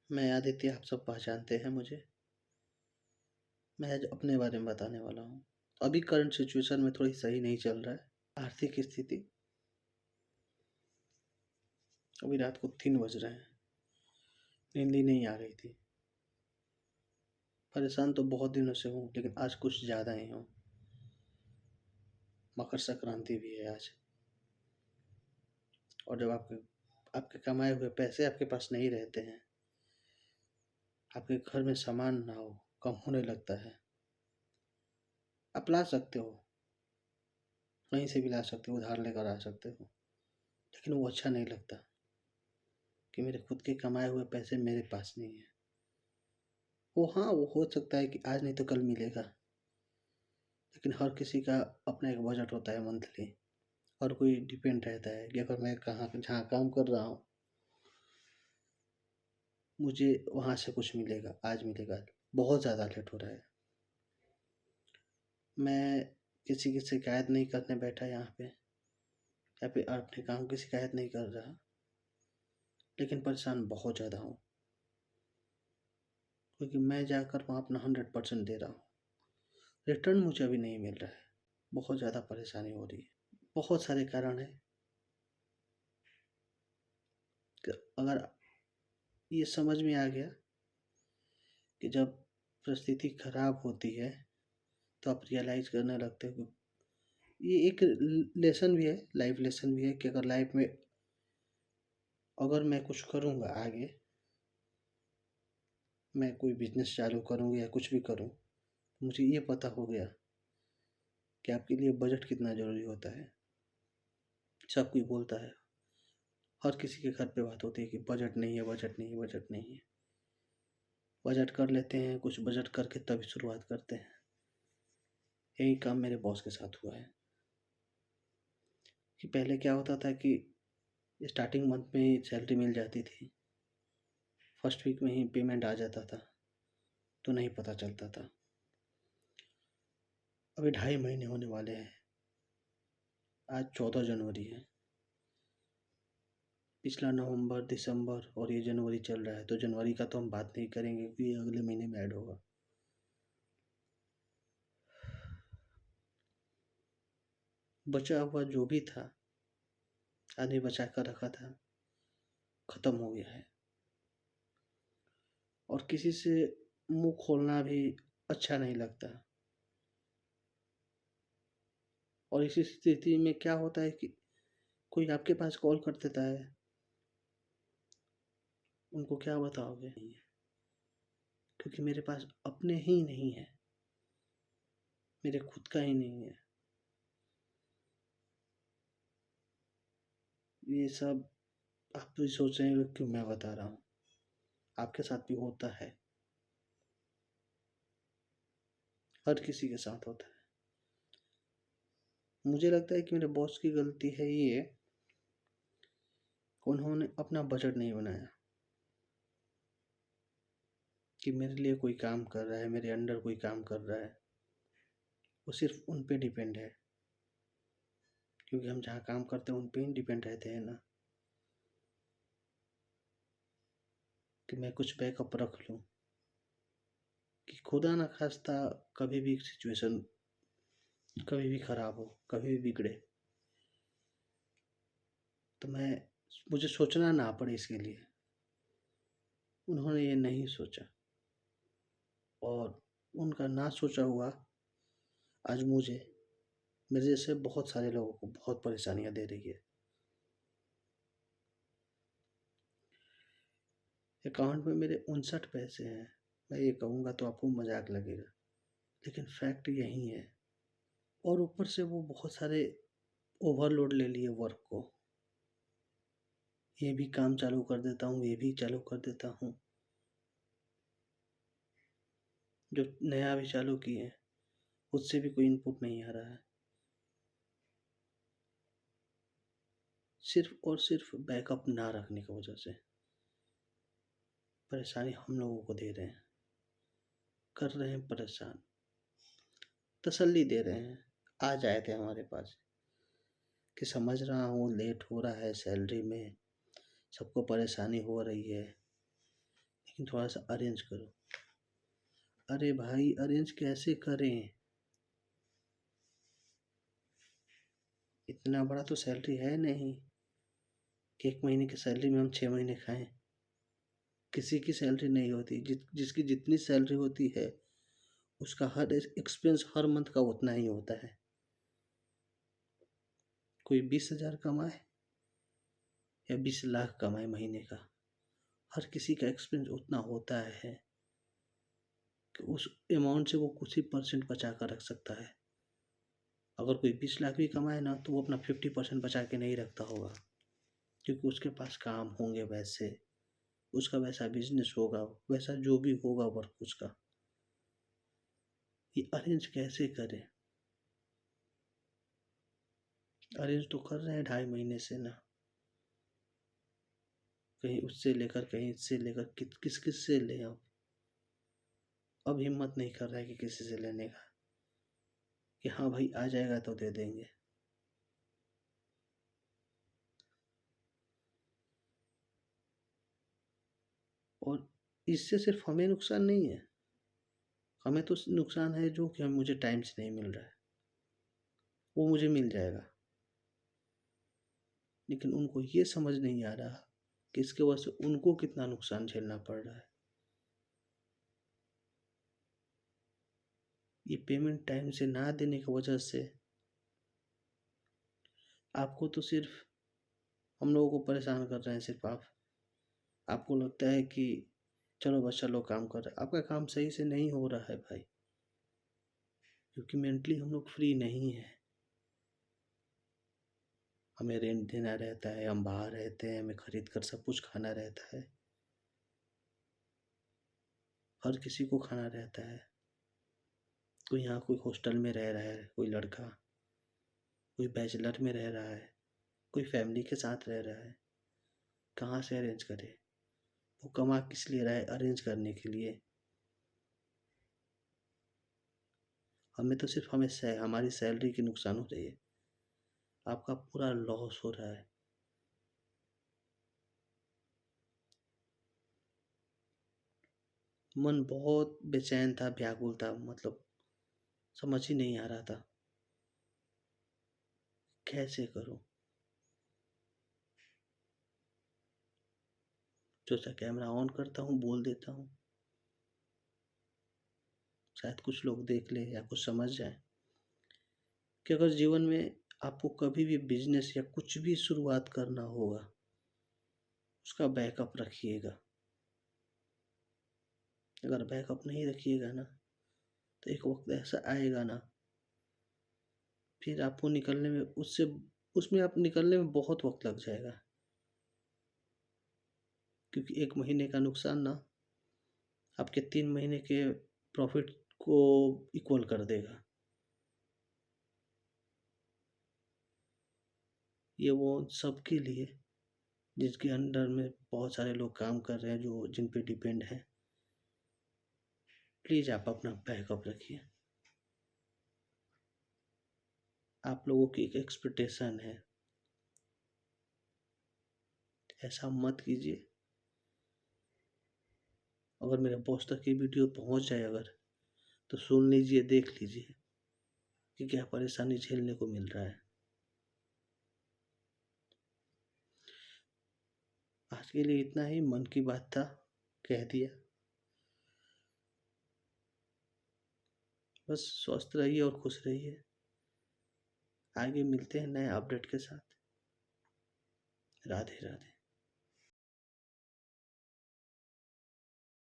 मैं आदित्य, आप सब पहचानते हैं मुझे। मैं आज अपने बारे में बताने वाला हूँ। अभी करंट सिचुएशन में थोड़ी सही नहीं चल रहा है आर्थिक स्थिति। अभी रात को 3 बज रहे हैं, नींद ही नहीं आ रही थी। परेशान तो बहुत दिनों से हूँ, लेकिन आज कुछ ज़्यादा ही हूँ। मकर संक्रांति भी है आज, और जब आपके आपके कमाए हुए पैसे आपके पास नहीं रहते हैं, आपके घर में सामान ना हो, कम होने लगता है। आप ला सकते हो, कहीं से भी ला सकते हो, उधार लेकर आ सकते हो, लेकिन वो अच्छा नहीं लगता कि मेरे खुद के कमाए हुए पैसे मेरे पास नहीं है। वो हाँ, वो हो सकता है कि आज नहीं तो कल मिलेगा, लेकिन हर किसी का अपना एक बजट होता है मंथली। हर कोई डिपेंड रहता है कि अगर मैं कहाँ जहाँ काम कर रहा हूँ, मुझे वहाँ से कुछ मिलेगा, आज मिलेगा। बहुत ज़्यादा लेट हो रहा है। मैं किसी की शिकायत नहीं करने बैठा यहाँ पे, या फिर अपने काम की शिकायत नहीं कर रहा, लेकिन परेशान बहुत ज़्यादा हूँ, क्योंकि मैं जाकर वहाँ अपना 100% दे रहा हूँ। रिटर्न मुझे अभी नहीं मिल रहा है। बहुत ज़्यादा परेशानी हो रही है। बहुत सारे कारण हैं कि अगर ये समझ में आ गया कि जब परिस्थिति खराब होती है तो आप रियलाइज़ करने लगते हो। ये एक लेसन भी है, लाइफ लेसन भी है कि अगर लाइफ में अगर मैं कुछ करूँगा आगे, मैं कोई बिजनेस चालू करूँगा या कुछ भी करूँ, मुझे ये पता हो गया कि आपके लिए बजट कितना ज़रूरी होता है। सब कोई बोलता है, हर किसी के घर पे बात होती है कि बजट नहीं है, बजट नहीं है, बजट नहीं है। बजट कर लेते हैं, कुछ बजट करके तभी शुरुआत करते हैं। यही काम मेरे बॉस के साथ हुआ है कि पहले क्या होता था कि स्टार्टिंग मंथ में ही सैलरी मिल जाती थी, फर्स्ट वीक में ही पेमेंट आ जाता था, तो नहीं पता चलता था। अभी 2.5 महीने होने वाले हैं। आज 14 जनवरी है। पिछला नवंबर, दिसंबर और ये जनवरी चल रहा है, तो जनवरी का तो हम बात नहीं करेंगे क्योंकि ये अगले महीने में ऐड होगा। बचा हुआ जो भी था, आधे बचा कर रखा था, खत्म हो गया है। और किसी से मुंह खोलना भी अच्छा नहीं लगता। और इसी स्थिति में क्या होता है कि कोई आपके पास कॉल कर देता है, उनको क्या बताओगे? नहीं है, क्योंकि मेरे पास अपने ही नहीं है, मेरे खुद का ही नहीं है। ये सब आप भी सोच रहे हो क्यों मैं बता रहा हूँ, आपके साथ भी होता है, हर किसी के साथ होता है। मुझे लगता है कि मेरे बॉस की गलती है ये, उन्होंने अपना बजट नहीं बनाया कि मेरे लिए कोई काम कर रहा है, मेरे अंडर कोई काम कर रहा है, वो सिर्फ उन पे डिपेंड है, क्योंकि हम जहाँ काम करते हैं उन पे ही डिपेंड रहते हैं ना, कि मैं कुछ बैकअप रख लूँ कि खुदा ना खास्ता कभी भी सिचुएशन कभी भी ख़राब हो, कभी भी बिगड़े, तो मुझे सोचना ना पड़े इसके लिए। उन्होंने ये नहीं सोचा, और उनका ना सोचा हुआ आज मुझे, मेरे जैसे बहुत सारे लोगों को बहुत परेशानियाँ दे रही है। अकाउंट में मेरे 59 पैसे हैं। मैं ये कहूँगा तो आपको मजाक लगेगा, लेकिन फैक्ट यही है। और ऊपर से वो बहुत सारे ओवरलोड ले लिए वर्क को, ये भी काम चालू कर देता हूँ, ये भी चालू कर देता हूँ, जो नया भी चालू किए हैं उससे भी कोई इनपुट नहीं आ रहा है। सिर्फ और सिर्फ बैकअप ना रखने की वजह से परेशानी हम लोगों को दे रहे हैं, कर रहे हैं परेशान, तसल्ली दे रहे हैं। आज आए थे हमारे पास कि समझ रहा हूँ लेट हो रहा है सैलरी में, सबको परेशानी हो रही है, लेकिन थोड़ा सा अरेंज करो। अरे भाई अरेंज कैसे करें? इतना बड़ा तो सैलरी है नहीं कि 1 महीने की सैलरी में हम 6 महीने खाएं। किसी की सैलरी नहीं होती, जिसकी जितनी सैलरी होती है उसका हर एक्सपेंस हर मंथ का उतना ही होता है। कोई 20,000 कमाए या 20 लाख कमाए महीने का, हर किसी का एक्सपेंस उतना होता है कि उस अमाउंट से वो कुछ ही परसेंट बचा कर रख सकता है। अगर कोई 20 लाख भी कमाए ना तो वो अपना 50% बचा के नहीं रखता होगा, क्योंकि उसके पास काम होंगे वैसे, उसका वैसा बिजनेस होगा, वैसा जो भी होगा वर्क उसका। ये अरेंज कैसे करें? अरेंज तो कर रहे हैं 2.5 महीने से ना, कहीं उससे लेकर कहीं इससे लेकर किस किस से ले। अब हिम्मत नहीं कर रहा है कि किसी से लेने का, कि हाँ भाई आ जाएगा तो दे देंगे। और इससे सिर्फ हमें नुकसान नहीं है, हमें तो नुकसान है जो कि हम मुझे टाइम से नहीं मिल रहा है, वो मुझे मिल जाएगा। लेकिन उनको ये समझ नहीं आ रहा कि इसके वजह से उनको कितना नुकसान झेलना पड़ रहा है। ये पेमेंट टाइम से ना देने की वजह से आपको तो सिर्फ हम लोगों को परेशान कर रहे हैं। सिर्फ आपको लगता है कि चलो बस चलो काम कर रहे हैं, आपका काम सही से नहीं हो रहा है भाई, क्योंकि मेंटली हम लोग फ्री नहीं है। हमें रेंट देना रहता है, हम बाहर रहते हैं, हमें खरीद कर सब कुछ खाना रहता है, हर किसी को खाना रहता है। कोई यहाँ कोई हॉस्टल में रह रहा है, कोई लड़का, कोई बैचलर में रह रहा है, कोई फैमिली के साथ रह रहा है। कहाँ से अरेंज करे? वो कमा किस लिए रहा है? अरेंज करने के लिए। हमें तो सिर्फ हमारी सैलरी की नुकसान हो रही है, आपका पूरा लॉस हो रहा है। मन बहुत बेचैन था, व्याकुल था, मतलब समझ ही नहीं आ रहा था कैसे करूं। सोचा कैमरा ऑन करता हूँ, बोल देता हूँ, शायद कुछ लोग देख ले या कुछ समझ जाए कि अगर जीवन में आपको कभी भी बिजनेस या कुछ भी शुरुआत करना होगा, उसका बैकअप रखिएगा। अगर बैकअप नहीं रखिएगा ना तो एक वक्त ऐसा आएगा ना, फिर आपको निकलने में उसमें आप निकलने में बहुत वक्त लग जाएगा, क्योंकि 1 महीने का नुकसान ना आपके 3 महीने के प्रॉफिट को इक्वल कर देगा। ये वो सबके लिए जिसके अंडर में बहुत सारे लोग काम कर रहे हैं, जो जिन पे डिपेंड हैं। प्लीज़ आप अपना बैकअप रखिए। आप लोगों की एक एक्सपेक्टेशन है, ऐसा मत कीजिए। अगर मेरे बॉस तक ये वीडियो पहुंच जाए अगर, तो सुन लीजिए, देख लीजिए कि क्या परेशानी झेलने को मिल रहा है। आज के लिए इतना ही, मन की बात था, कह दिया। बस स्वस्थ रहिए और खुश रहिए। आगे मिलते हैं नए अपडेट के साथ। राधे राधे।